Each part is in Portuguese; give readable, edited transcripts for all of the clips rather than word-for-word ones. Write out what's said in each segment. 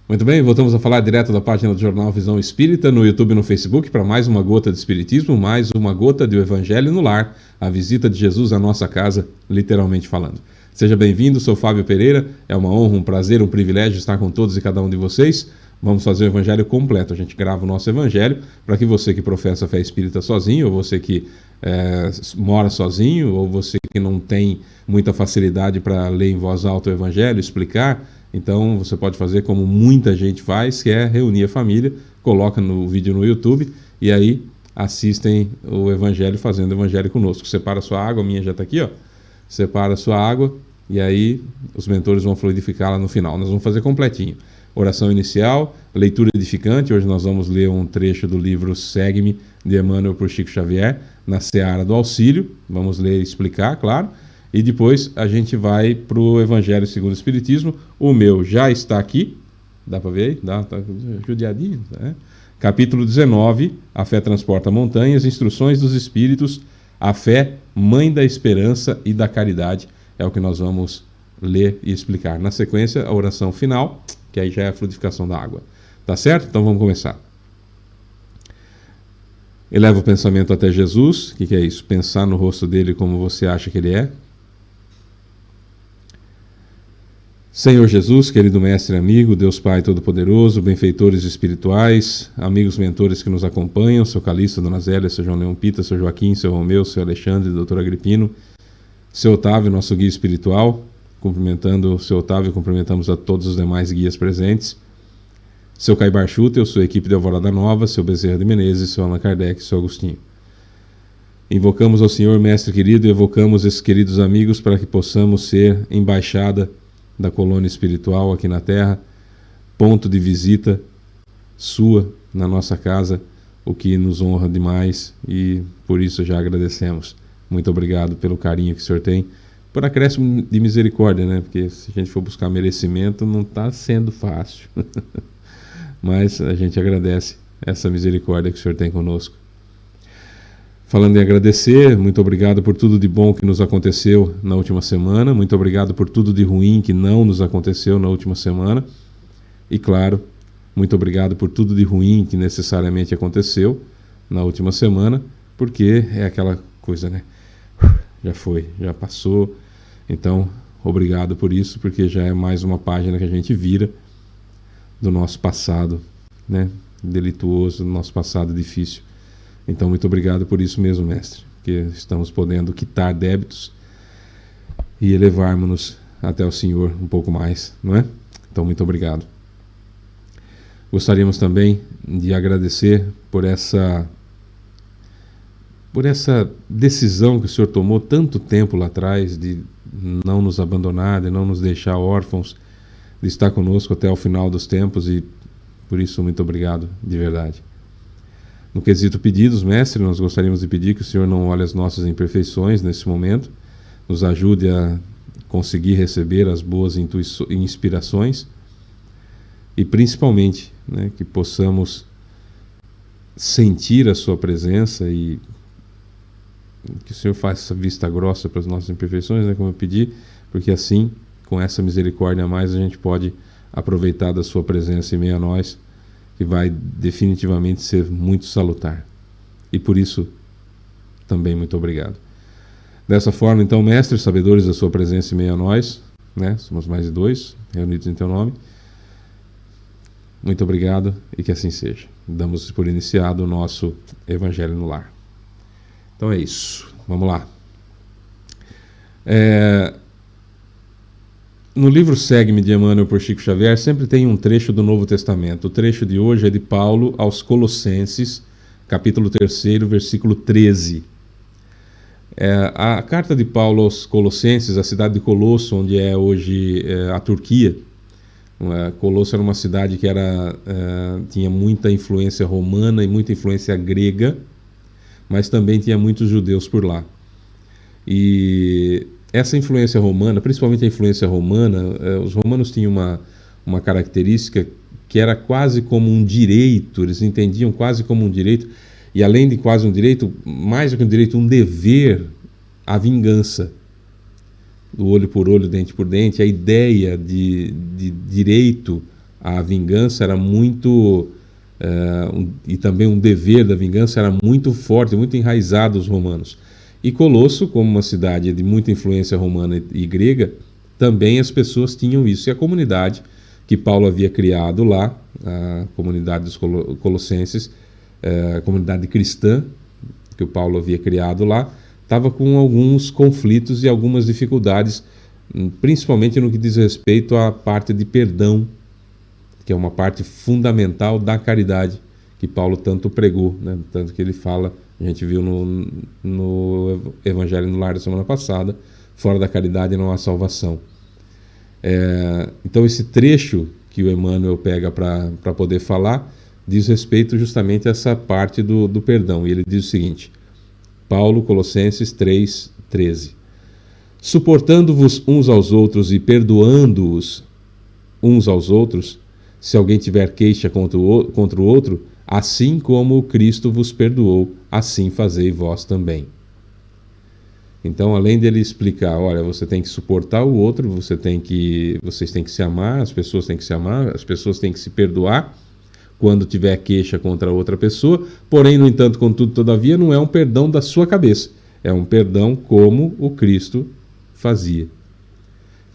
Muito bem, voltamos a falar direto da página do Jornal Visão Espírita, no YouTube e no Facebook, para mais uma gota de Espiritismo, mais uma gota do Evangelho no Lar, a visita de Jesus à nossa casa, literalmente falando. Seja bem-vindo, sou Fábio Pereira, é uma honra, um prazer, um privilégio estar com todos e cada um de vocês. Vamos fazer o Evangelho completo, a gente grava o nosso Evangelho, para que você que professa a fé espírita sozinho, ou você que mora sozinho, ou você que não tem muita facilidade para ler em voz alta o Evangelho, explicar, então você pode fazer como muita gente faz, que é reunir a família, coloca no vídeo no YouTube e aí assistem o Evangelho fazendo o Evangelho conosco. Separa a sua água, a minha já está aqui, ó. Separa a sua água e aí os mentores vão fluidificá-la no final. Nós vamos fazer completinho. Oração inicial, leitura edificante. Hoje nós vamos ler um trecho do livro Segue-me, de Emmanuel por Chico Xavier, na Seara do Auxílio. Vamos ler e explicar, claro. E depois a gente vai para o Evangelho segundo o Espiritismo. O meu já está aqui. Dá para ver aí? Dá, tá judiadinho. Né? Capítulo 19, A Fé Transporta Montanhas, Instruções dos Espíritos, a Fé, Mãe da Esperança e da Caridade. É o que nós vamos ler e explicar. Na sequência, a oração final, que aí já é a fluidificação da água. Tá certo? Então vamos começar. Eleva o pensamento até Jesus. O que é isso? Pensar no rosto dele como você acha que ele é. Senhor Jesus, querido mestre e amigo, Deus Pai Todo-Poderoso, benfeitores espirituais, amigos mentores que nos acompanham, seu Calixto, Dona Zélia, seu João Leão Pita, seu Joaquim, seu Romeu, seu Alexandre, doutor Agripino, seu Otávio, nosso guia espiritual, cumprimentando o seu Otávio, cumprimentamos a todos os demais guias presentes, seu Caibar Schutel, sua equipe de Alvorada Nova, seu Bezerra de Menezes, seu Allan Kardec, seu Agostinho. Invocamos ao Senhor, mestre querido, e evocamos esses queridos amigos para que possamos ser embaixada da colônia espiritual aqui na Terra, ponto de visita sua na nossa casa, o que nos honra demais e por isso já agradecemos. Muito obrigado pelo carinho que o senhor tem, por acréscimo de misericórdia, né? Porque se a gente for buscar merecimento não está sendo fácil, mas a gente agradece essa misericórdia que o senhor tem conosco. Falando em agradecer, muito obrigado por tudo de bom que nos aconteceu na última semana, muito obrigado por tudo de ruim que não nos aconteceu na última semana e, claro, muito obrigado por tudo de ruim que necessariamente aconteceu na última semana, porque é aquela coisa, né? Já foi, já passou, então obrigado por isso, porque já é mais uma página que a gente vira do nosso passado, né? Delituoso, do nosso passado difícil. Então, muito obrigado por isso mesmo, mestre, que estamos podendo quitar débitos e elevarmos-nos até o Senhor um pouco mais, não é? Então, muito obrigado. Gostaríamos também de agradecer por essa decisão que o Senhor tomou tanto tempo lá atrás de não nos abandonar, de não nos deixar órfãos, de estar conosco até o final dos tempos e por isso, muito obrigado, de verdade. No quesito pedidos, mestre, nós gostaríamos de pedir que o Senhor não olhe as nossas imperfeições nesse momento, nos ajude a conseguir receber as boas inspirações e principalmente, né, que possamos sentir a sua presença e que o Senhor faça vista grossa para as nossas imperfeições, né, como eu pedi, porque assim, com essa misericórdia a mais, a gente pode aproveitar da sua presença em meio a nós, que vai definitivamente ser muito salutar. E por isso, também muito obrigado. Dessa forma, então, mestres, sabedores da sua presença em meio a nós, né? Somos mais de 2, reunidos em teu nome. Muito obrigado e que assim seja. Damos por iniciado o nosso Evangelho no Lar. Então é isso. Vamos lá. No livro Segue-me, de Emmanuel por Chico Xavier, sempre tem um trecho do Novo Testamento. O trecho de hoje é de Paulo aos Colossenses, capítulo 3, versículo 13. A carta de Paulo aos Colossenses, a cidade de Colosso, onde é hoje a Turquia. Colosso era uma cidade que tinha muita influência romana e muita influência grega, mas também tinha muitos judeus por lá. E essa influência romana, principalmente a influência romana, os romanos tinham uma característica que era quase como um direito, eles entendiam quase como um direito, e além de quase um direito, mais do que um direito, um dever, a vingança. Do olho por olho, dente por dente, a ideia de direito a vingança era muito... e também um dever da vingança era muito forte, muito enraizado os romanos. E Colosso, como uma cidade de muita influência romana e grega, também as pessoas tinham isso. E a comunidade que Paulo havia criado lá, a comunidade dos colossenses, a comunidade cristã que o Paulo havia criado lá, estava com alguns conflitos e algumas dificuldades, principalmente no que diz respeito à parte de perdão, que é uma parte fundamental da caridade que Paulo tanto pregou, né? Tanto que ele fala, a gente viu no Evangelho no Lar da semana passada, fora da caridade não há salvação. Então esse trecho que o Emmanuel pega para poder falar diz respeito justamente a essa parte do perdão, e ele diz o seguinte, Paulo, Colossenses 3:13: suportando-vos uns aos outros e perdoando-os uns aos outros, se alguém tiver queixa contra o outro, assim como Cristo vos perdoou, assim fazei vós também. Então, além dele explicar, olha, você tem que suportar o outro, vocês têm que se amar, as pessoas têm que se amar, as pessoas têm que se perdoar quando tiver queixa contra outra pessoa, porém, no entanto, contudo, todavia, não é um perdão da sua cabeça, é um perdão como o Cristo fazia,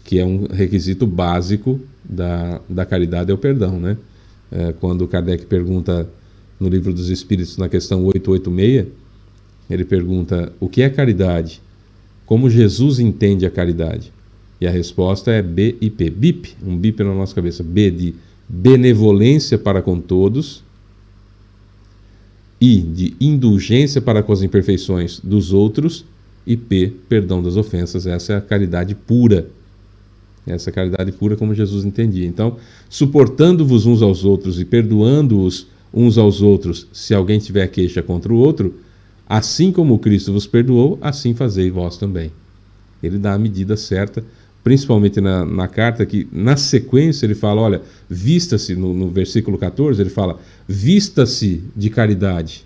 que é um requisito básico da caridade, é o perdão, né? Quando Kardec pergunta no Livro dos Espíritos, na questão 886, ele pergunta, o que é caridade? Como Jesus entende a caridade? E a resposta é BIP, BIP, um BIP na nossa cabeça, B de benevolência para com todos, I de indulgência para com as imperfeições dos outros, e P, perdão das ofensas. Essa é a caridade pura. Essa é a caridade pura como Jesus entendia. Então, suportando-vos uns aos outros e perdoando-os uns aos outros, se alguém tiver queixa contra o outro, assim como Cristo vos perdoou, assim fazei vós também. Ele dá a medida certa, principalmente na carta, que na sequência ele fala, olha, vista-se, no versículo 14, ele fala, vista-se de caridade,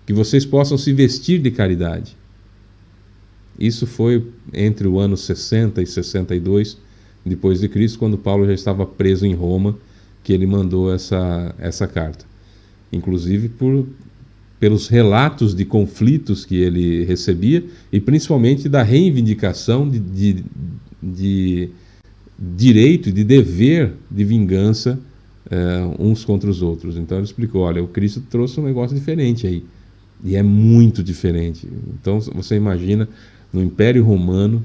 que vocês possam se vestir de caridade. Isso foi entre o ano 60 e 62 depois de Cristo, quando Paulo já estava preso em Roma, que ele mandou essa carta. Inclusive pelos relatos de conflitos que ele recebia e principalmente da reivindicação de direito e de dever de vingança uns contra os outros. Então ele explicou, olha, o Cristo trouxe um negócio diferente aí, e é muito diferente. Então você imagina, no Império Romano,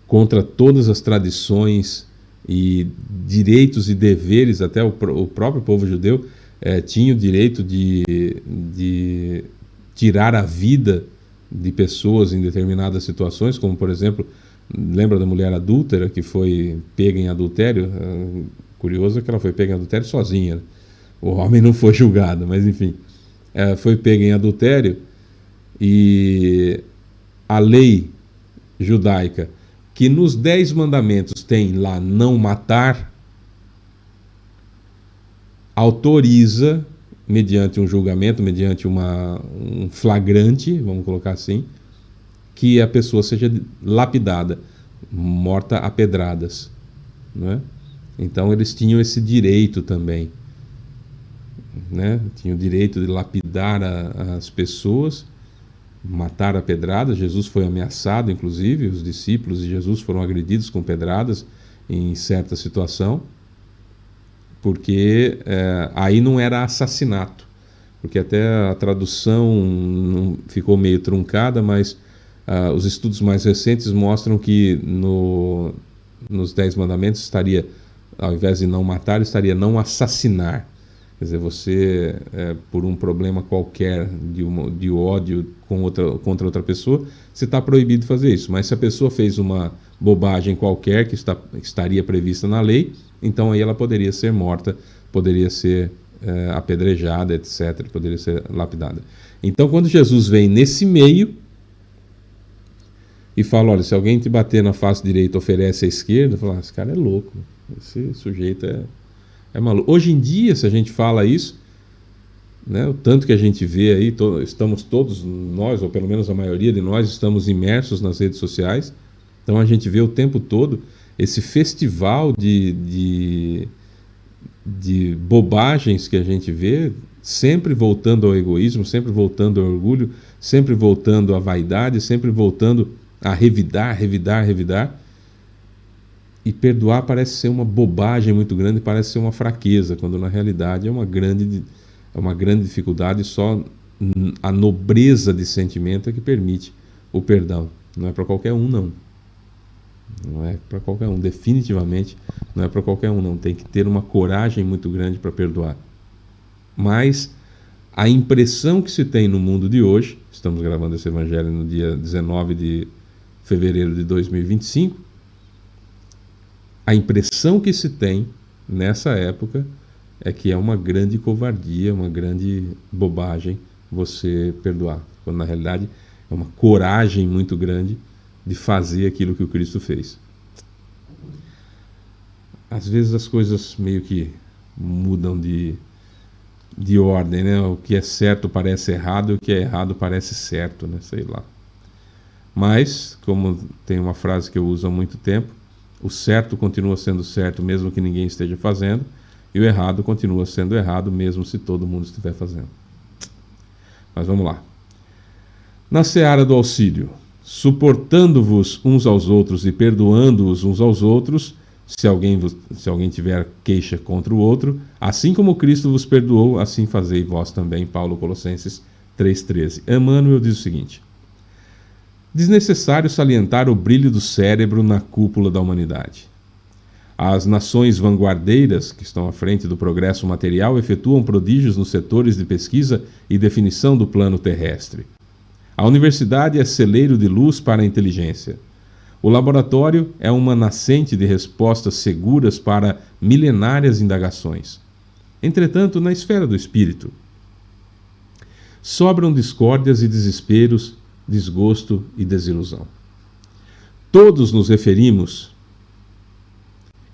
contra todas as tradições e direitos e deveres, até o próprio povo judeu tinha o direito de tirar a vida de pessoas em determinadas situações, como por exemplo, lembra da mulher adúltera que foi pega em adultério? Curioso é que ela foi pega em adultério sozinha, né? O homem não foi julgado, mas enfim, foi pega em adultério, e a lei judaica, que nos 10 mandamentos tem lá não matar, autoriza, mediante um julgamento, mediante um flagrante, vamos colocar assim, que a pessoa seja lapidada, morta a pedradas, não é? Então eles tinham esse direito também, né? Tinham o direito de lapidar as pessoas, matar a pedradas. Jesus foi ameaçado, inclusive, os discípulos de Jesus foram agredidos com pedradas em certa situação, porque aí não era assassinato, porque até a tradução ficou meio truncada, mas os estudos mais recentes mostram que nos 10 mandamentos estaria, ao invés de não matar, estaria não assassinar. Quer dizer, você, por um problema qualquer de ódio contra outra pessoa, você está proibido de fazer isso. Mas se a pessoa fez uma bobagem qualquer que estaria prevista na lei, então aí ela poderia ser morta, poderia ser apedrejada, etc., poderia ser lapidada. Então, quando Jesus vem nesse meio e fala, olha, se alguém te bater na face direita, oferece a esquerda, fala, esse cara é louco, esse sujeito é maluco. Hoje em dia, se a gente fala isso, né, o tanto que a gente vê aí, estamos todos nós, ou pelo menos a maioria de nós, estamos imersos nas redes sociais, então a gente vê o tempo todo esse festival de bobagens que a gente vê, sempre voltando ao egoísmo, sempre voltando ao orgulho, sempre voltando à vaidade, sempre voltando a revidar, revidar, revidar. E perdoar parece ser uma bobagem muito grande, parece ser uma fraqueza, quando na realidade é uma grande dificuldade. Só a nobreza de sentimento é que permite o perdão. Não é para qualquer um, não. Não é para qualquer um, definitivamente não é para qualquer um, não. Tem que ter uma coragem muito grande para perdoar. Mas a impressão que se tem no mundo de hoje, estamos gravando esse evangelho no dia 19 de fevereiro de 2025, a impressão que se tem nessa época é que é uma grande covardia, uma grande bobagem você perdoar, quando na realidade é uma coragem muito grande de fazer aquilo que o Cristo fez. Às vezes as coisas meio que mudam de ordem, né? O que é certo parece errado e o que é errado parece certo, né? Sei lá. Mas, como tem uma frase que eu uso há muito tempo, o certo continua sendo certo mesmo que ninguém esteja fazendo, e o errado continua sendo errado mesmo se todo mundo estiver fazendo. Mas vamos lá. Na seara do auxílio, suportando-vos uns aos outros e perdoando-os uns aos outros, se alguém tiver queixa contra o outro, assim como Cristo vos perdoou, assim fazei vós também. Paulo, Colossenses 3,13. Emmanuel diz o seguinte: desnecessário salientar o brilho do cérebro na cúpula da humanidade. As nações vanguardeiras, que estão à frente do progresso material, efetuam prodígios nos setores de pesquisa e definição do plano terrestre. A universidade é celeiro de luz para a inteligência. O laboratório é uma nascente de respostas seguras para milenárias indagações. Entretanto, na esfera do espírito, sobram discórdias e desesperos, desgosto e desilusão. Todos nos referimos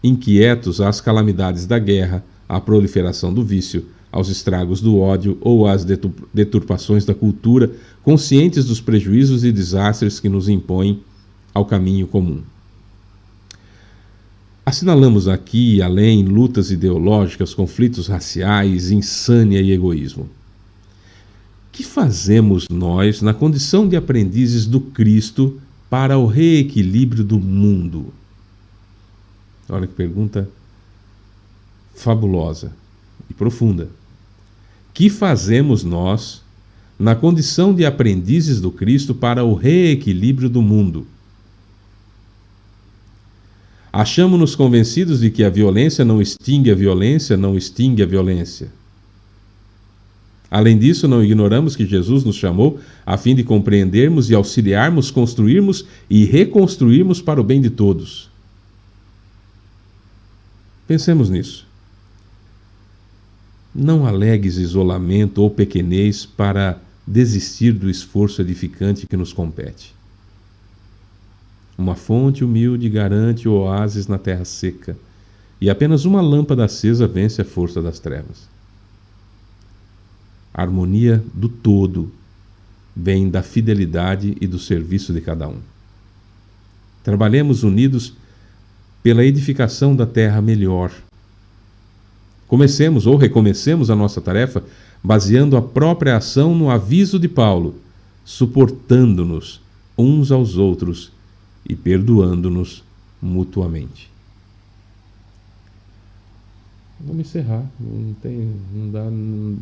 inquietos às calamidades da guerra, à proliferação do vício, aos estragos do ódio ou às deturpações da cultura, conscientes dos prejuízos e desastres que nos impõem ao caminho comum. Assinalamos aqui e além lutas ideológicas, conflitos raciais, insânia e egoísmo. Que fazemos nós na condição de aprendizes do Cristo para o reequilíbrio do mundo? Olha que pergunta fabulosa e profunda. Que fazemos nós na condição de aprendizes do Cristo para o reequilíbrio do mundo? Achamo-nos convencidos de que a violência não extingue a violência, não extingue a violência. Além disso, não ignoramos que Jesus nos chamou a fim de compreendermos e auxiliarmos, construirmos e reconstruirmos para o bem de todos. Pensemos nisso. Não alegues isolamento ou pequenez para desistir do esforço edificante que nos compete. Uma fonte humilde garante o oásis na terra seca, e apenas uma lâmpada acesa vence a força das trevas. A harmonia do todo vem da fidelidade e do serviço de cada um. Trabalhemos unidos pela edificação da terra melhor. Comecemos ou recomecemos a nossa tarefa baseando a própria ação no aviso de Paulo, suportando-nos uns aos outros e perdoando-nos mutuamente. Vamos encerrar. Não dá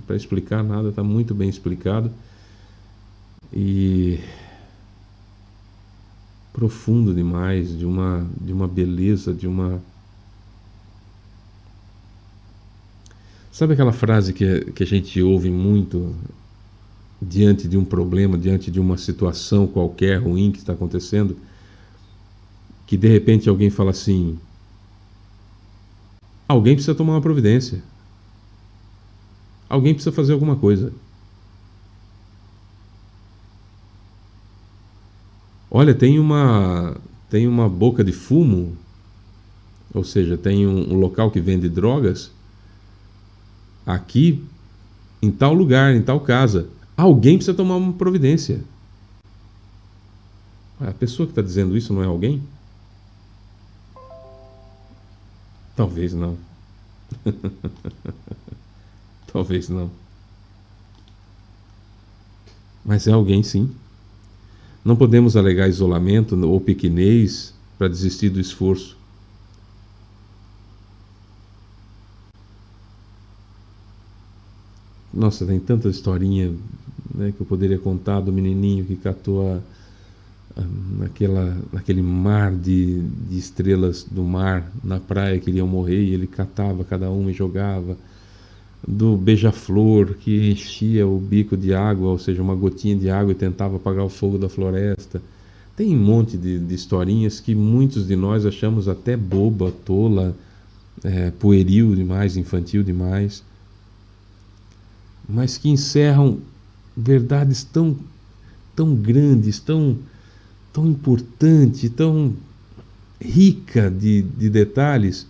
para explicar nada, está muito bem explicado. E profundo demais, de uma beleza, de uma... Sabe aquela frase que a gente ouve muito diante de um problema, diante de uma situação qualquer ruim que está acontecendo, que de repente alguém fala assim: alguém precisa tomar uma providência, alguém precisa fazer alguma coisa. Olha, tem uma boca de fumo, ou seja, tem um local que vende drogas aqui, em tal lugar, em tal casa. Alguém precisa tomar uma providência. A pessoa que está dizendo isso não é alguém? Talvez não. Talvez não. Mas é alguém sim. Não podemos alegar isolamento ou pequenez para desistir do esforço. Nossa, tem tanta historinha, né, que eu poderia contar do menininho que catou naquele mar de estrelas do mar na praia que iriam morrer e ele catava cada uma e jogava. Do beija-flor que enchia o bico de água, ou seja, uma gotinha de água e tentava apagar o fogo da floresta. Tem um monte de historinhas que muitos de nós achamos até boba, tola, pueril demais, infantil demais, mas que encerram verdades tão grandes, tão importantes, tão rica de detalhes,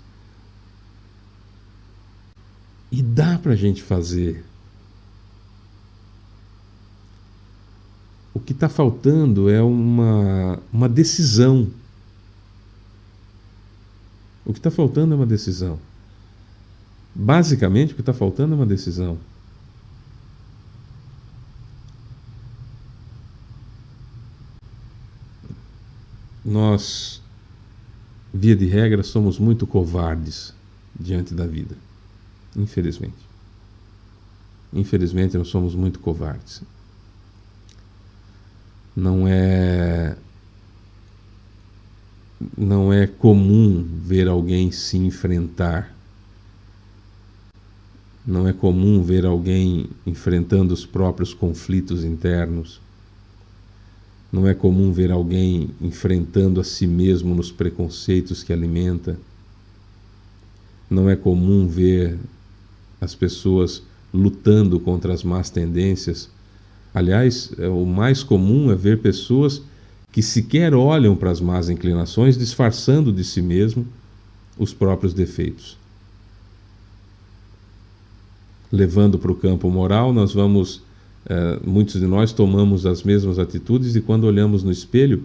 e dá para a gente fazer. O que está faltando é uma decisão. O que está faltando é uma decisão. Basicamente, o que está faltando é uma decisão. Nós, via de regra, somos muito covardes diante da vida. Infelizmente. Infelizmente, nós somos muito covardes. Não é não é comum ver alguém se enfrentar. Não é comum ver alguém enfrentando os próprios conflitos internos. Não é comum ver alguém enfrentando a si mesmo nos preconceitos que alimenta. Não é comum ver as pessoas lutando contra as más tendências. Aliás, o mais comum é ver pessoas que sequer olham para as más inclinações, disfarçando de si mesmo os próprios defeitos. Levando para o campo moral, muitos de nós tomamos as mesmas atitudes e quando olhamos no espelho,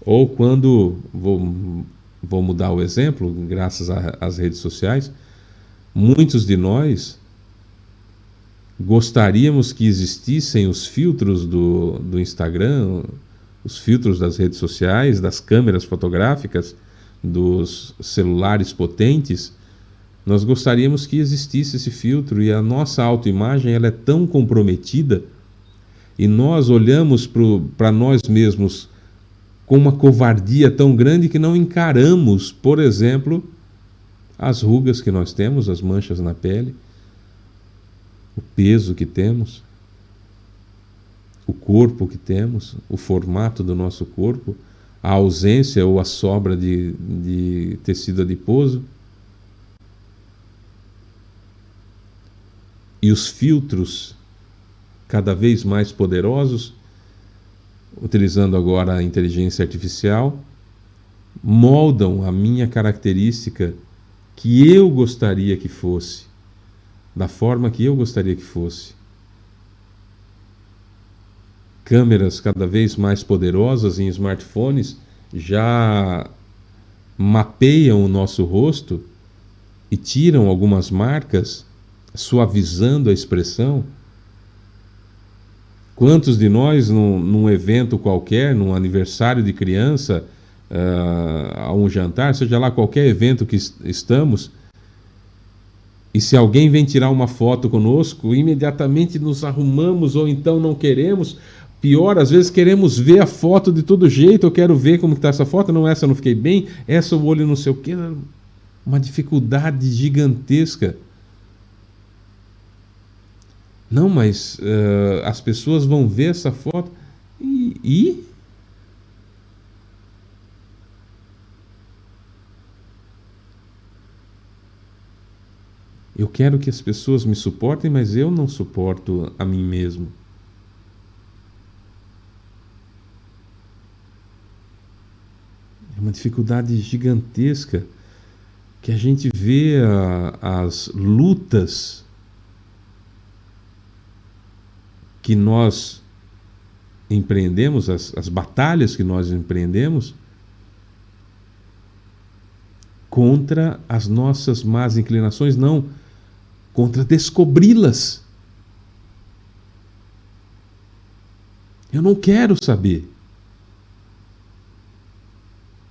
ou quando, vou mudar o exemplo, graças às redes sociais, muitos de nós gostaríamos que existissem os filtros do Instagram, os filtros das redes sociais, das câmeras fotográficas, dos celulares potentes. Nós gostaríamos que existisse esse filtro, e a nossa autoimagem ela é tão comprometida e nós olhamos para nós mesmos com uma covardia tão grande que não encaramos, por exemplo, as rugas que nós temos, as manchas na pele, o peso que temos, o corpo que temos, o formato do nosso corpo, a ausência ou a sobra de tecido adiposo. E os filtros cada vez mais poderosos, utilizando agora a inteligência artificial, moldam a minha característica que eu gostaria que fosse, da forma que eu gostaria que fosse. Câmeras cada vez mais poderosas em smartphones já mapeiam o nosso rosto e tiram algumas marcas, suavizando a expressão. Quantos de nós, num evento qualquer, num aniversário de criança, a um jantar, seja lá qualquer evento que estamos, e se alguém vem tirar uma foto conosco, imediatamente nos arrumamos, ou então não queremos. Pior, às vezes queremos ver a foto de todo jeito. Eu quero ver como está essa foto. Não, essa eu não fiquei bem. Essa o olho não sei o quê. Uma dificuldade gigantesca. Não, mas as pessoas vão ver essa foto e? Eu quero que as pessoas me suportem, mas eu não suporto a mim mesmo. É uma dificuldade gigantesca que a gente vê as lutas que nós empreendemos, as batalhas que nós empreendemos, contra as nossas más inclinações, não, contra descobri-las. Eu não quero saber.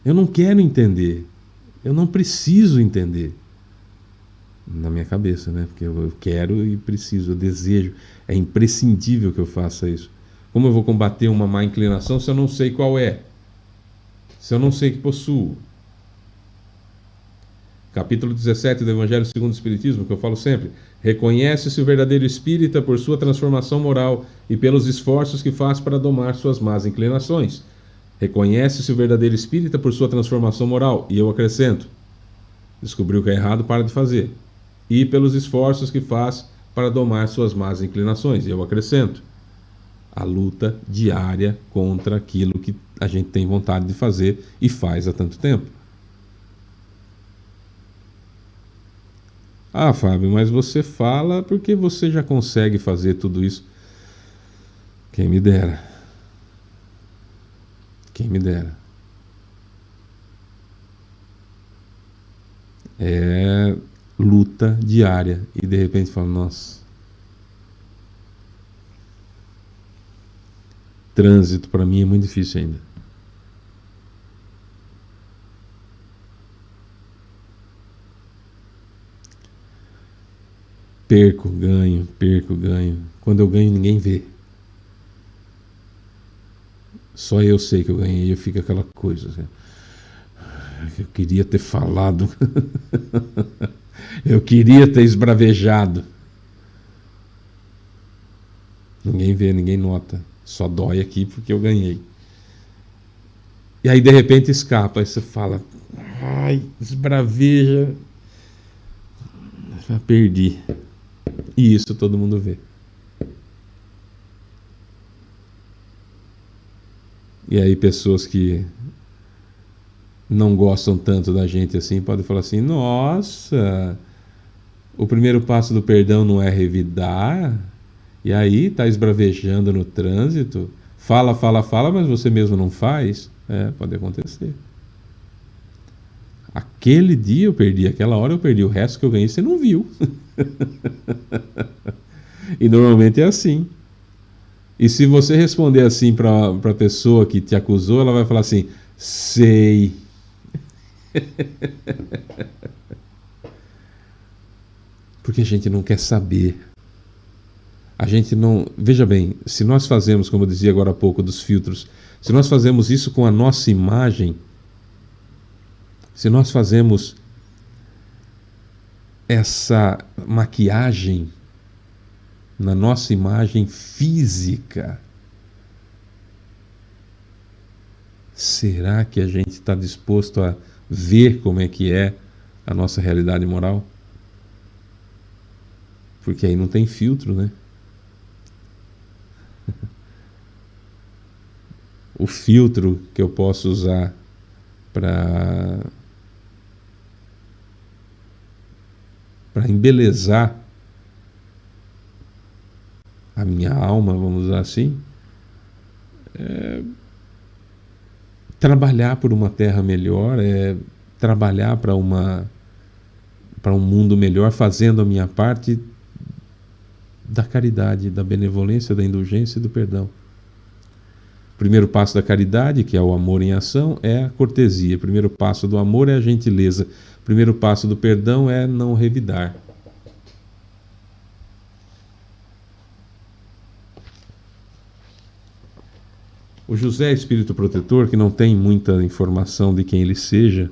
Eu não quero entender. Eu não preciso entender. Na minha cabeça, né? Porque eu quero e preciso, eu desejo. É imprescindível que eu faça isso. Como eu vou combater uma má inclinação se eu não sei qual é? Se eu não sei que possuo? Capítulo 17 do Evangelho segundo o Espiritismo, que eu falo sempre. Reconhece-se o verdadeiro espírita por sua transformação moral e pelos esforços que faz para domar suas más inclinações. Reconhece-se o verdadeiro espírita por sua transformação moral. E eu acrescento, descobriu que é errado, para de fazer. E pelos esforços que faz para domar suas más inclinações. E eu acrescento, a luta diária contra aquilo que a gente tem vontade de fazer e faz há tanto tempo. Ah, Fábio, mas você fala porque você já consegue fazer tudo isso. Quem me dera. Quem me dera. É luta diária. E de repente fala, nossa. Trânsito para mim é muito difícil ainda. Perco, ganho, perco, ganho. Quando eu ganho, ninguém vê. Só eu sei que eu ganhei, eu fico aquela coisa. Assim. Eu queria ter falado. Eu queria ter esbravejado. Ninguém vê, ninguém nota. Só dói aqui porque eu ganhei. E aí de repente escapa. Aí você fala, ai, esbraveja. Já perdi. E isso todo mundo vê. E aí pessoas que não gostam tanto da gente assim podem falar assim, nossa, o primeiro passo do perdão não é revidar? E aí tá esbravejando no trânsito? Fala, fala, fala, mas você mesmo não faz? É, pode acontecer. Aquele dia eu perdi, aquela hora eu perdi, o resto que eu ganhei você não viu. E normalmente é assim. E se você responder assim para a pessoa que te acusou, ela vai falar assim, sei. Porque a gente não quer saber. A gente não... Veja bem, se nós fazemos, como eu dizia agora há pouco, dos filtros, se nós fazemos isso com a nossa imagem, se nós fazemos essa maquiagem na nossa imagem física, será que a gente está disposto a ver como é que é a nossa realidade moral? Porque aí não tem filtro, né? O filtro que eu posso usar para embelezar a minha alma, vamos usar assim, é trabalhar por uma terra melhor, é trabalhar para um mundo melhor, fazendo a minha parte da caridade, da benevolência, da indulgência e do perdão. O primeiro passo da caridade, que é o amor em ação, é a cortesia. O primeiro passo do amor é a gentileza. O primeiro passo do perdão é não revidar. O José, espírito protetor, que não tem muita informação de quem ele seja,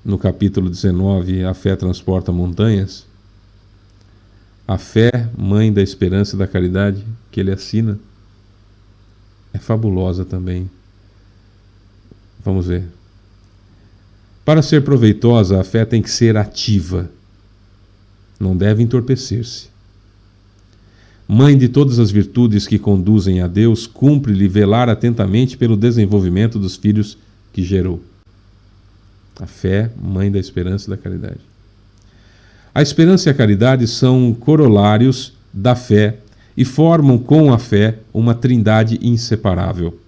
no capítulo 19, A Fé Transporta Montanhas, a fé, mãe da esperança e da caridade, que ele assina, é fabulosa também. Vamos ver. Para ser proveitosa, a fé tem que ser ativa. Não deve entorpecer-se. Mãe de todas as virtudes que conduzem a Deus, cumpre-lhe velar atentamente pelo desenvolvimento dos filhos que gerou. A fé, mãe da esperança e da caridade. A esperança e a caridade são corolários da fé e formam com a fé uma trindade inseparável.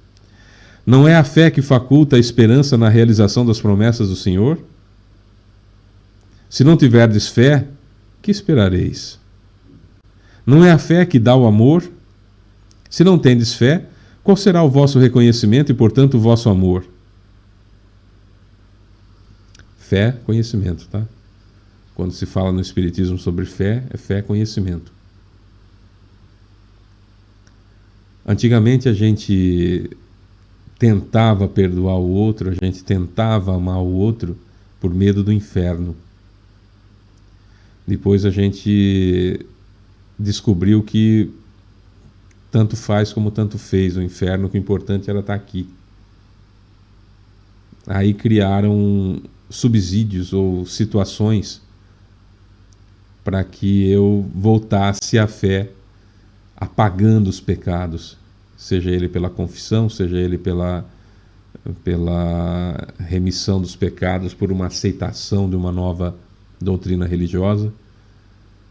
Não é a fé que faculta a esperança na realização das promessas do Senhor? Se não tiverdes fé, que esperareis? Não é a fé que dá o amor? Se não tendes fé, qual será o vosso reconhecimento e, portanto, o vosso amor? Fé, conhecimento, tá? Quando se fala no Espiritismo sobre fé, é fé, conhecimento. Antigamente a gente tentava perdoar o outro, a gente tentava amar o outro por medo do inferno. Depois a gente descobriu que tanto faz como tanto fez o inferno, que o importante era estar aqui. Aí criaram subsídios ou situações para que eu voltasse à fé, apagando os pecados, seja ele pela confissão, seja ele pela remissão dos pecados, por uma aceitação de uma nova doutrina religiosa.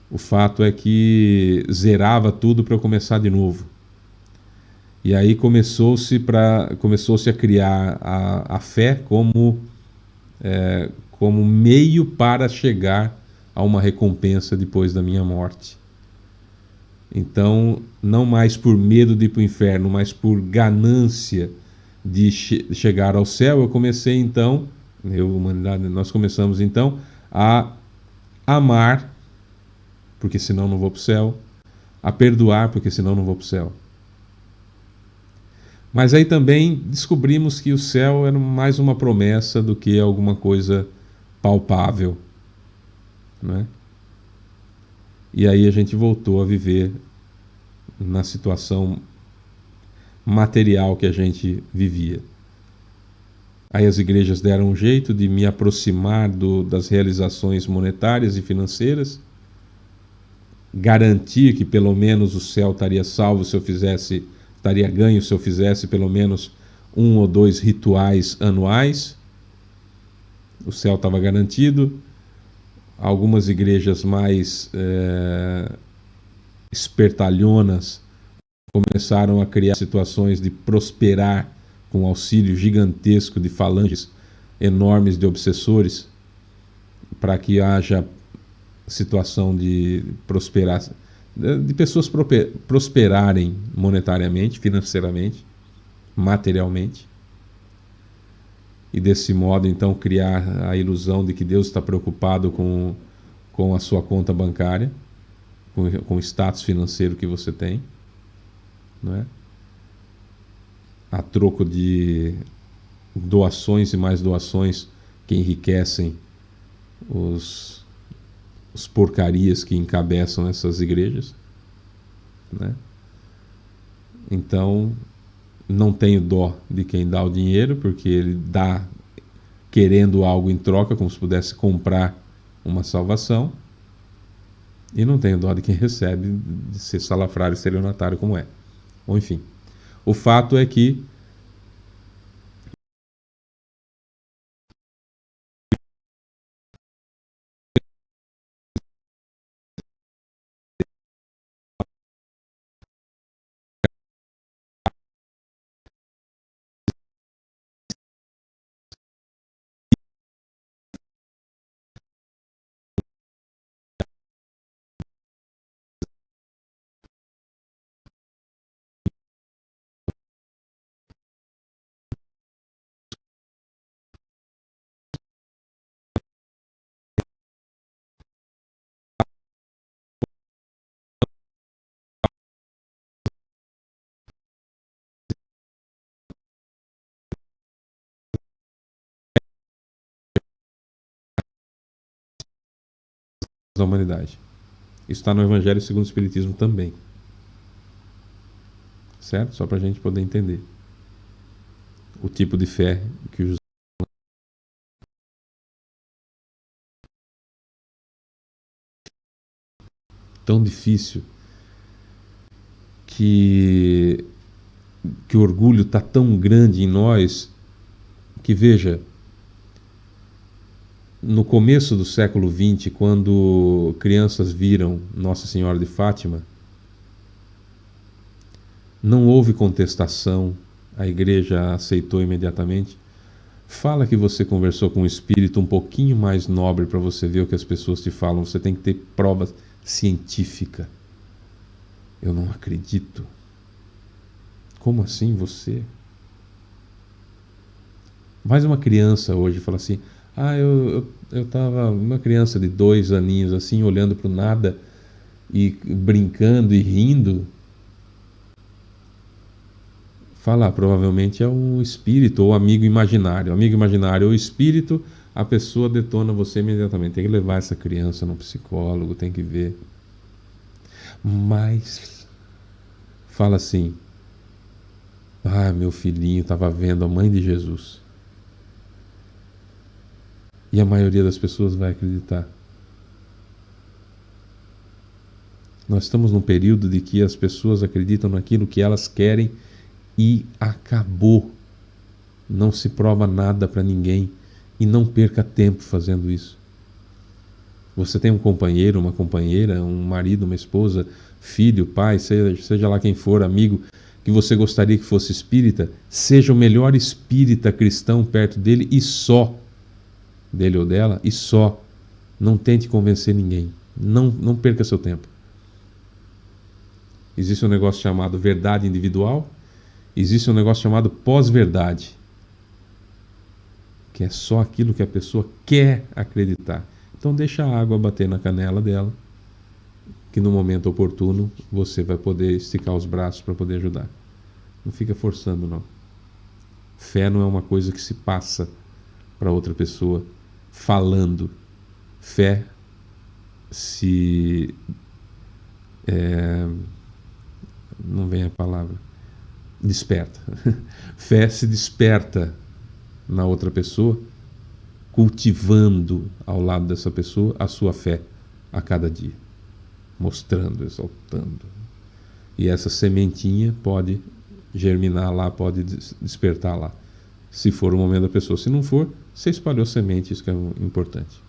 O fato é que zerava tudo para eu começar de novo. E aí começou-se a criar a fé como meio para chegar a uma recompensa depois da minha morte. Então, não mais por medo de ir para o inferno, mas por ganância de chegar ao céu, eu comecei então, nós começamos então a amar, porque senão não vou para o céu, a perdoar, porque senão não vou para o céu. Mas aí também descobrimos que o céu era mais uma promessa do que alguma coisa palpável, né? E aí a gente voltou a viver na situação material que a gente vivia. Aí as igrejas deram um jeito de me aproximar das realizações monetárias e financeiras, garantir que pelo menos o céu estaria salvo se eu fizesse, estaria ganho se eu fizesse pelo menos 1 ou 2 rituais anuais. O céu estava garantido. Algumas igrejas mais espertalhonas começaram a criar situações de prosperar com auxílio gigantesco de falanges enormes de obsessores, para que haja situação de prosperar, de pessoas prosperarem monetariamente, financeiramente, materialmente, e desse modo então criar a ilusão de que Deus está preocupado com a sua conta bancária, com o status financeiro que você tem, não é? A troco de doações e mais doações que enriquecem os porcarias que encabeçam essas igrejas, né? Então, não tenho dó de quem dá o dinheiro, porque ele dá querendo algo em troca, como se pudesse comprar uma salvação, e não tenho dó de quem recebe, de ser salafrário, estelionatário como é. Ou enfim, o fato é que da humanidade. Isso está no Evangelho segundo o Espiritismo também. Certo? Só para a gente poder entender o tipo de fé que os tão difícil, que o orgulho está tão grande em nós, que veja, no começo do século XX, quando crianças viram Nossa Senhora de Fátima, não houve contestação, a igreja aceitou imediatamente. Fala que você conversou com um espírito um pouquinho mais nobre para você ver o que as pessoas te falam. Você tem que ter prova científica. Eu não acredito. Como assim você? Mais uma criança hoje fala assim: eu tava uma criança de 2 aninhos assim, olhando para o nada e brincando e rindo. Falar, provavelmente é um espírito ou amigo imaginário. Amigo imaginário ou espírito, a pessoa detona você imediatamente. Tem que levar essa criança no psicólogo, tem que ver. Mas fala assim: meu filhinho estava vendo a mãe de Jesus. E a maioria das pessoas vai acreditar. Nós estamos num período de que as pessoas acreditam naquilo que elas querem e acabou. Não se prova nada para ninguém e não perca tempo fazendo isso. Você tem um companheiro, uma companheira, um marido, uma esposa, filho, pai, seja lá quem for, amigo, que você gostaria que fosse espírita, seja o melhor espírita cristão perto dele e só, dele ou dela, e só. Não tente convencer ninguém. Não perca seu tempo. Existe um negócio chamado verdade individual, existe um negócio chamado pós-verdade, que é só aquilo que a pessoa quer acreditar. Então deixa a água bater na canela dela, que no momento oportuno você vai poder esticar os braços para poder ajudar. Não fica forçando, não. Fé não é uma coisa que se passa para outra pessoa falando. Fé se... não vem a palavra. Desperta. Fé se desperta na outra pessoa, cultivando ao lado dessa pessoa a sua fé a cada dia, mostrando, exaltando. E essa sementinha pode germinar lá, pode despertar lá, se for o momento da pessoa. Se não for, você espalhou semente, isso que é importante.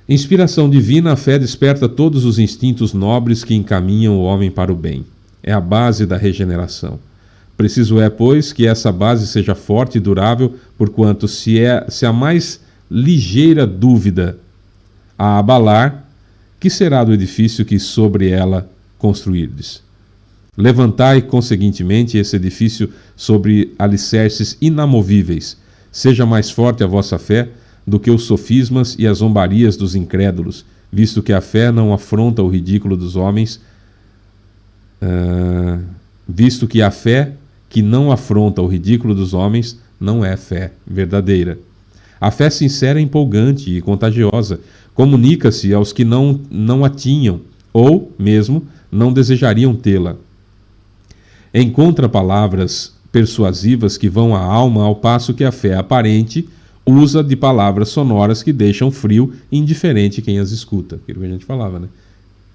Inspiração divina, a fé desperta todos os instintos nobres que encaminham o homem para o bem. É a base da regeneração. Preciso é, pois, que essa base seja forte e durável, porquanto se a mais ligeira dúvida a abalar, que será do edifício que sobre ela construirdes? Levantai, conseguintemente, esse edifício sobre alicerces inamovíveis. Seja mais forte a vossa fé do que os sofismas e as zombarias dos incrédulos, visto que a fé não afronta o ridículo dos homens, visto que a fé que não afronta o ridículo dos homens não é fé verdadeira. A fé sincera é empolgante e contagiosa, comunica-se aos que não a tinham, ou mesmo não desejariam tê-la. Encontra palavras persuasivas que vão à alma, ao passo que a fé aparente usa de palavras sonoras que deixam frio e indiferente quem as escuta. Aquilo que a gente falava, né?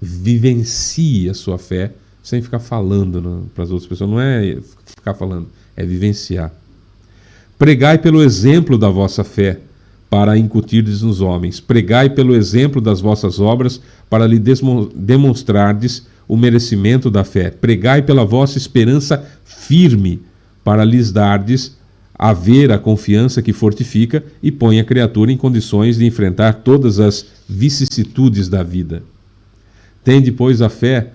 Vivencie a sua fé sem ficar falando para as outras pessoas. Não é ficar falando, é vivenciar. Pregai pelo exemplo da vossa fé, para incutirdes nos homens. Pregai pelo exemplo das vossas obras, para lhe demonstrardes o merecimento da fé. Pregai pela vossa esperança firme, para lhes dardes a ver a confiança que fortifica e põe a criatura em condições de enfrentar todas as vicissitudes da vida. Tende, pois, a fé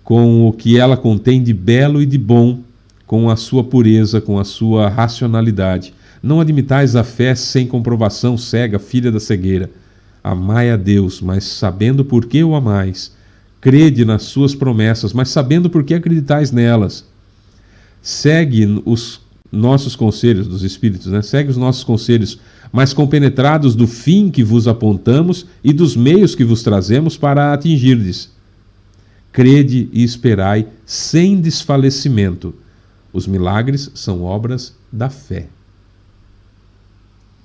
com o que ela contém de belo e de bom, com a sua pureza, com a sua racionalidade. Não admitais a fé sem comprovação cega, filha da cegueira. Amai a Deus, mas sabendo por que o amais. Crede nas suas promessas, mas sabendo por que acreditais nelas. Segue os nossos conselhos dos Espíritos, né? Segue os nossos conselhos, mas compenetrados do fim que vos apontamos e dos meios que vos trazemos para atingirdes. Crede e esperai sem desfalecimento. Os milagres são obras da fé.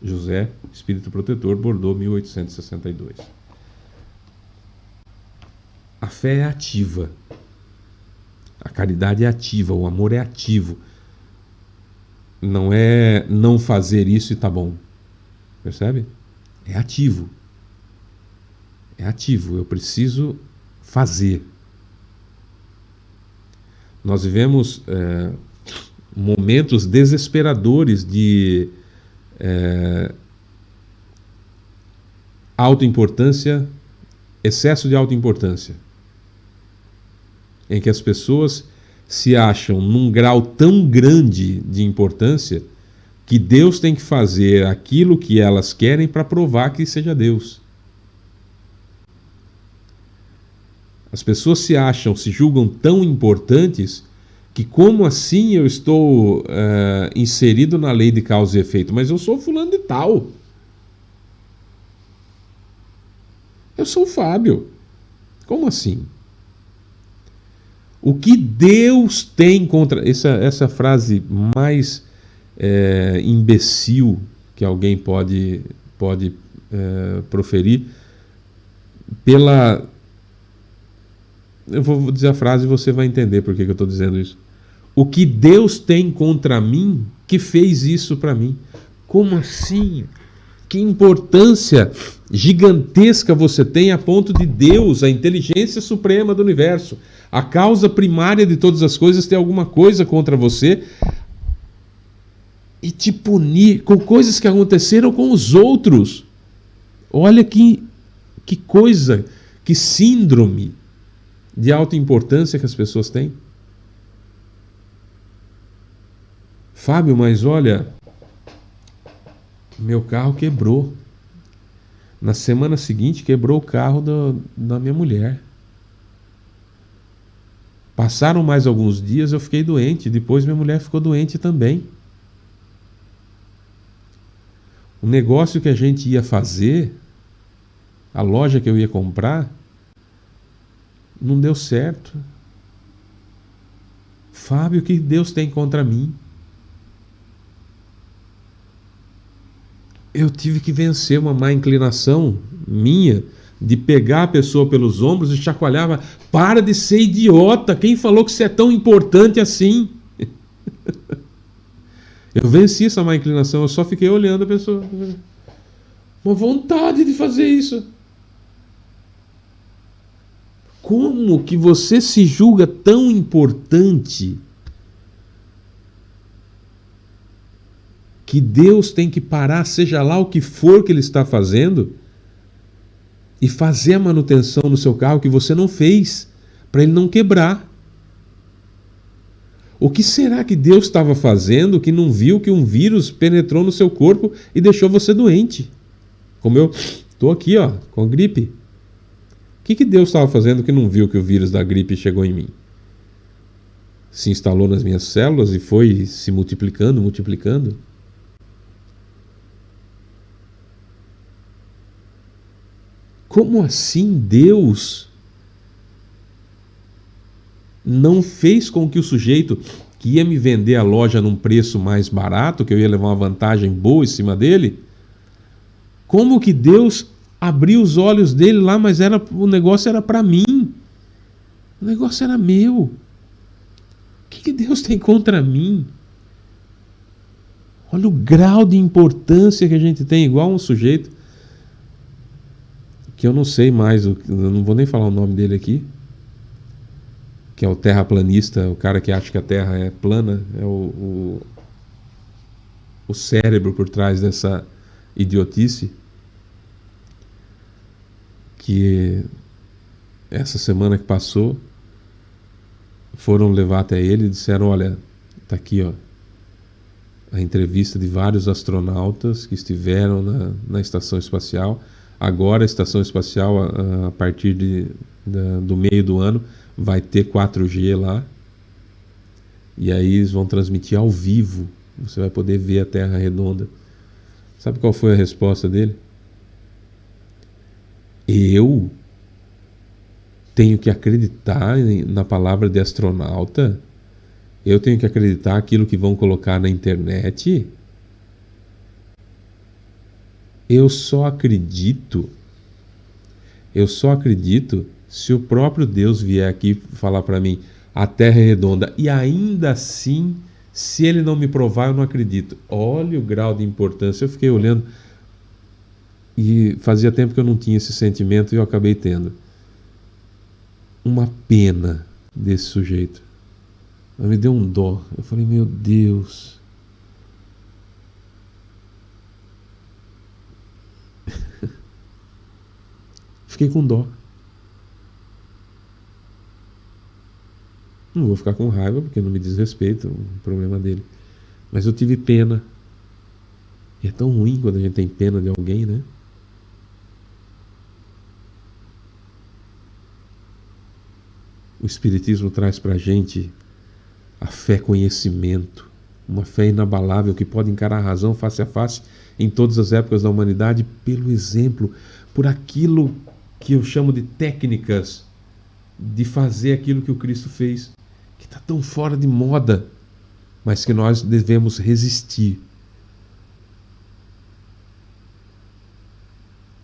José, Espírito Protetor, Bordeaux, 1862. A fé é ativa. A caridade é ativa, o amor é ativo. Não é não fazer isso e tá bom. Percebe? É ativo. É ativo, eu preciso fazer. Nós vivemos momentos desesperadores de autoimportância, excesso de autoimportância, em que as pessoas se acham num grau tão grande de importância que Deus tem que fazer aquilo que elas querem para provar que seja Deus. As pessoas se acham, se julgam tão importantes que como assim eu estou inserido na lei de causa e efeito? Mas eu sou fulano de tal. Eu sou o Fábio. Como assim? O que Deus tem contra... Essa frase mais imbecil que alguém pode proferir pela... Eu vou dizer a frase e você vai entender por que eu estou dizendo isso. O que Deus tem contra mim que fez isso para mim? Como assim? Que importância gigantesca você tem a ponto de Deus, a inteligência suprema do universo, a causa primária de todas as coisas, ter alguma coisa contra você e te punir com coisas que aconteceram com os outros. Olha que coisa, que síndrome de alta importância que as pessoas têm. Fábio, mas olha, meu carro quebrou. Na semana seguinte quebrou o carro da minha mulher. Passaram mais alguns dias, eu fiquei doente. Depois minha mulher ficou doente também. O negócio que a gente ia fazer, a loja que eu ia comprar, não deu certo. Fábio, o que Deus tem contra mim? Eu tive que vencer uma má inclinação minha de pegar a pessoa pelos ombros e chacoalhar. Para de ser idiota! Quem falou que você é tão importante assim? Eu venci essa má inclinação, eu só fiquei olhando a pessoa. Uma vontade de fazer isso. Como que você se julga tão importante que Deus tem que parar, seja lá o que for que Ele está fazendo, e fazer a manutenção no seu carro que você não fez, para ele não quebrar? O que será que Deus estava fazendo que não viu que um vírus penetrou no seu corpo e deixou você doente? Como eu estou aqui, ó, com gripe. O que Deus estava fazendo que não viu que o vírus da gripe chegou em mim? Se instalou nas minhas células e foi se multiplicando, multiplicando? Como assim Deus não fez com que o sujeito que ia me vender a loja num preço mais barato, que eu ia levar uma vantagem boa em cima dele, como que Deus abriu os olhos dele lá, mas o negócio era para mim, o negócio era meu? O que Deus tem contra mim? Olha o grau de importância que a gente tem, igual um sujeito que eu não sei mais, eu não vou nem falar o nome dele aqui, que é o terraplanista, o cara que acha que a Terra é plana, é o cérebro por trás dessa idiotice, que essa semana que passou foram levar até ele e disseram: olha, tá aqui, ó, a entrevista de vários astronautas que estiveram na estação espacial. Agora a estação espacial, a partir do meio do ano, vai ter 4G lá. E aí eles vão transmitir ao vivo. Você vai poder ver a Terra redonda. Sabe qual foi a resposta dele? Eu tenho que acreditar na palavra de astronauta? Eu tenho que acreditar aquilo que vão colocar na internet? Eu só acredito se o próprio Deus vier aqui falar para mim: a Terra é redonda, e ainda assim, se ele não me provar, eu não acredito. Olha o grau de importância. Eu fiquei olhando e fazia tempo que eu não tinha esse sentimento e eu acabei tendo. Uma pena desse sujeito. Mas me deu um dó. Eu falei, meu Deus. Fiquei com dó. Não vou ficar com raiva, porque não me diz respeito, o problema dele. Mas eu tive pena. E é tão ruim quando a gente tem pena de alguém, né? O Espiritismo traz pra gente a fé conhecimento, uma fé inabalável que pode encarar a razão face a face em todas as épocas da humanidade pelo exemplo, por aquilo que eu chamo de técnicas de fazer aquilo que o Cristo fez, que está tão fora de moda, mas que nós devemos resistir.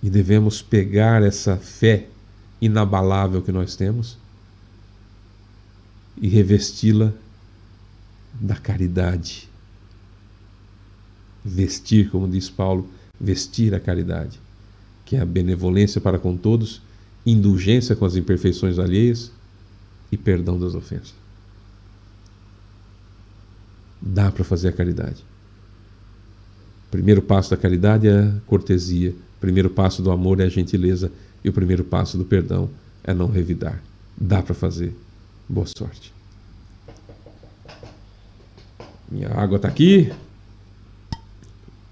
E devemos pegar essa fé inabalável que nós temos e revesti-la da caridade. Vestir, como diz Paulo, vestir a caridade, que é a benevolência para com todos, indulgência com as imperfeições alheias e perdão das ofensas. Dá para fazer a caridade. O primeiro passo da caridade é a cortesia, o primeiro passo do amor é a gentileza e o primeiro passo do perdão é não revidar. Dá para fazer. Boa sorte. Minha água está aqui.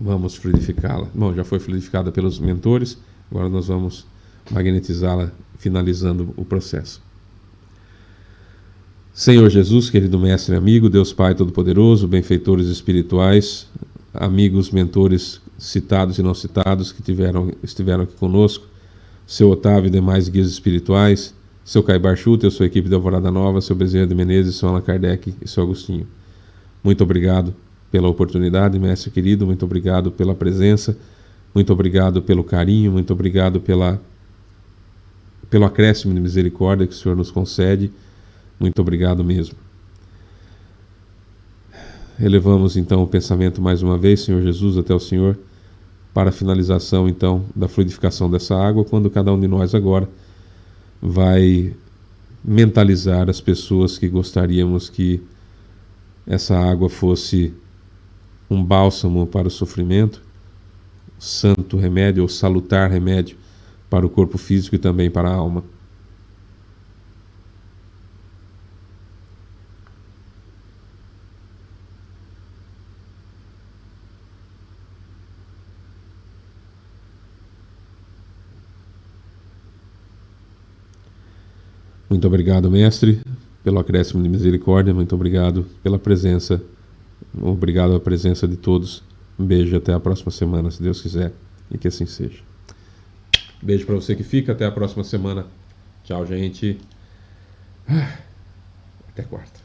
Vamos fluidificá-la. Bom, já foi fluidificada pelos mentores. Agora nós vamos magnetizá-la, finalizando o processo. Senhor Jesus, querido mestre e amigo, Deus Pai Todo-Poderoso, benfeitores espirituais, amigos, mentores citados e não citados que estiveram aqui conosco, seu Otávio e demais guias espirituais, seu Caibar Schutter, sua equipe de Alvorada Nova, seu Bezerra de Menezes, seu Allan Kardec e seu Agostinho. Muito obrigado pela oportunidade, mestre querido, muito obrigado pela presença, muito obrigado pelo carinho, muito obrigado pelo acréscimo de misericórdia que o Senhor nos concede. Muito obrigado mesmo. Elevamos então o pensamento mais uma vez, Senhor Jesus, até o Senhor, para a finalização então da fluidificação dessa água, quando cada um de nós agora vai mentalizar as pessoas que gostaríamos que essa água fosse um bálsamo para o sofrimento, santo remédio ou salutar remédio para o corpo físico e também para a alma. Muito obrigado, mestre, pelo acréscimo de misericórdia. Muito obrigado pela presença. Obrigado à presença de todos. Um beijo, até a próxima semana, se Deus quiser, e que assim seja. Beijo para você que fica, até a próxima semana. Tchau, gente. Até quarta.